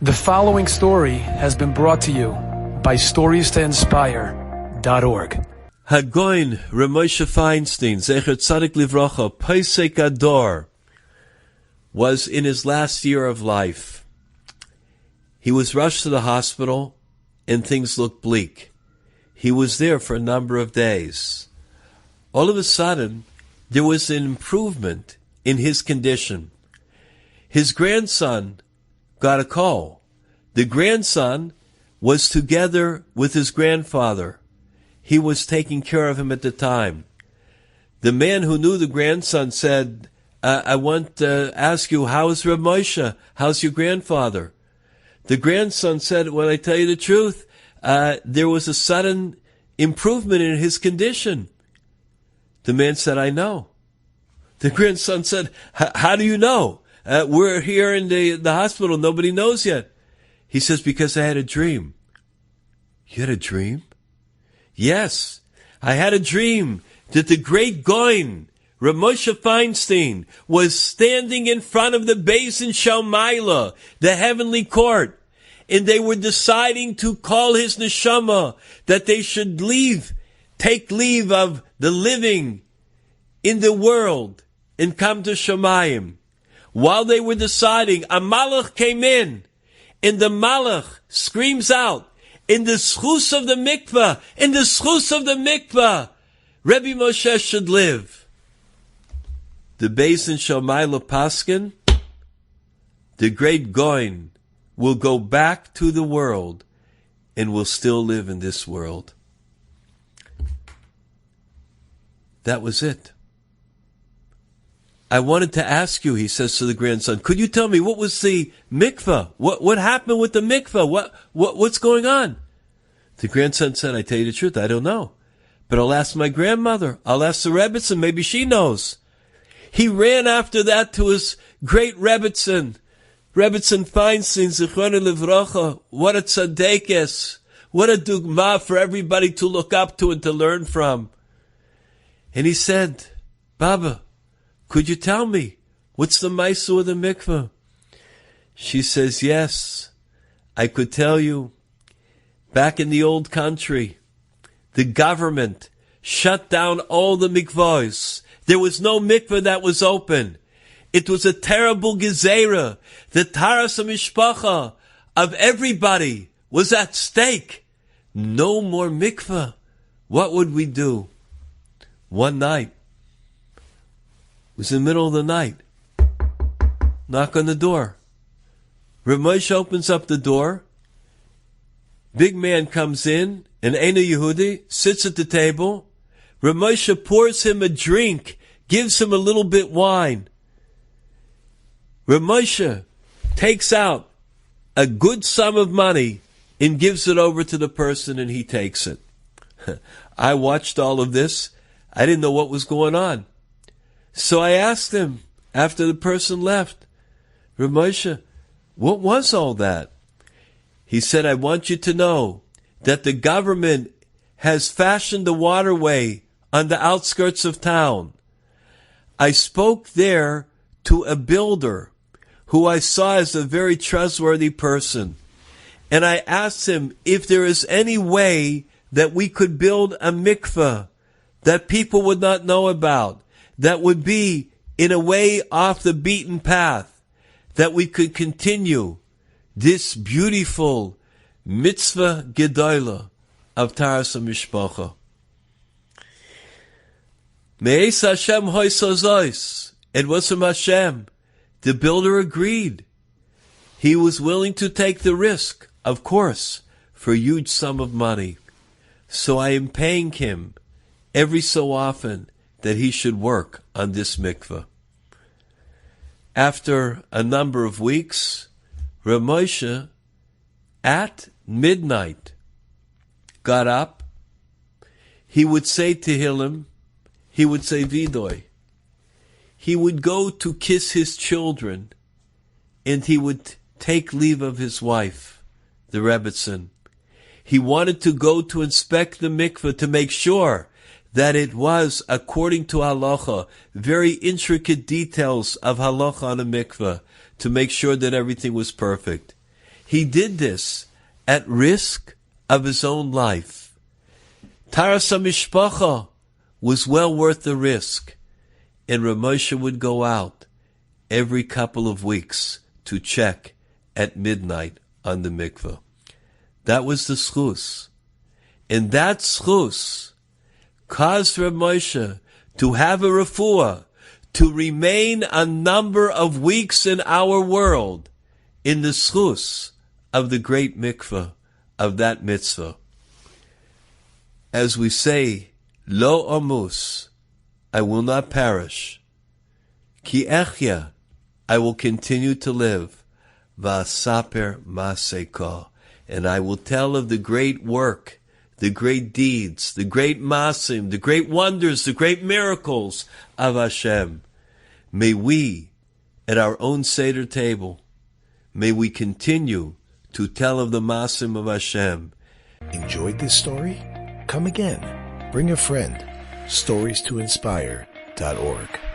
The following story has been brought to you by StoriesToInspire.org. Hagoin Ramosha Feinstein, Zecher Tzadik Livrocha, Pesek Ador, was in his last year of life. He was rushed to the hospital, and things looked bleak. He was there for a number of days. All of a sudden, there was an improvement in his condition. His grandson got a call. The grandson was together with his grandfather. He was taking care of him at the time. The man who knew the grandson said, I want to ask you, how is Reb Moshe? How's your grandfather? The grandson said, well, I tell you the truth, there was a sudden improvement in his condition. The man said, I know. The grandson said, how do you know? We're here in the hospital. Nobody knows yet. He says, because I had a dream. You had a dream? Yes. I had a dream that the great Goin, Reb Moshe Feinstein, was standing in front of the Beis in Shalmaila, the heavenly court, and they were deciding to call his neshama, that they should take leave of the living in the world and come to Shamayim. While they were deciding, a malach came in, and the malach screams out, in the schus of the mikveh, Rebbe Moshe should live. The Beis in Shalmaila Paskin, the great Goin, will go back to the world and will still live in this world. That was it. I wanted to ask you, he says to the grandson, could you tell me what was the mikveh? What happened with the mikveh? What's going on? The grandson said, I tell you the truth, I don't know. But I'll ask my grandmother. I'll ask the Rebbitzin. Maybe she knows. He ran after that to his great Rebbitzin Feinstein, Zichrono Livrocha. What a tzadekes. What a dugma for everybody to look up to and to learn from. And he said, Baba, could you tell me, what's the ma'aser of the mikveh? She says, yes, I could tell you. Back in the old country, the government shut down all the mikvahs. There was no mikveh that was open. It was a terrible gezerah. The taras mishpacha of everybody was at stake. No more mikveh. What would we do? One night, it was in the middle of the night. Knock on the door. Reb Moshe opens up the door. Big man comes in, an Eina Yehudi, sits at the table. Reb Moshe pours him a drink, gives him a little bit wine. Reb Moshe takes out a good sum of money and gives it over to the person, and he takes it. I watched all of this. I didn't know what was going on. So I asked him, after the person left, Reb Moshe, what was all that? He said, I want you to know that the government has fashioned a waterway on the outskirts of town. I spoke there to a builder who I saw as a very trustworthy person. And I asked him if there is any way that we could build a mikveh that people would not know about, that would be in a way off the beaten path, that we could continue this beautiful mitzvah gedola of taras mishpacha. Me'es Hashem hoisozois. It was from Hashem. The builder agreed. He was willing to take the risk, of course, for a huge sum of money. So I am paying him every so often that he should work on this mikveh. After a number of weeks, Reb Moshe, at midnight, got up. He would say Tehillim. He would say Vidoy. He would go to kiss his children, and he would take leave of his wife, the Rebbitzin. He wanted to go to inspect the mikveh to make sure that it was according to halacha, very intricate details of halacha on a mikveh, to make sure that everything was perfect. he did this at risk of his own life. Taras HaMishpacha was well worth the risk. And Rav Moshe would go out every couple of weeks to check at midnight on the mikveh. That was the schus. And that schus caused Rav Moshe to have a refuah, to remain a number of weeks in our world in the schus of the great mikveh, of that mitzvah. As we say, lo amus, I will not perish. Ki echya, I will continue to live. Va'asaper ma'aseka, and I will tell of the great work, the great deeds, the great masim, the great wonders, the great miracles of Hashem. May we, at our own Seder table, may we continue to tell of the masim of Hashem. Enjoyed this story? Come again. Bring a friend. StoriesToInspire.org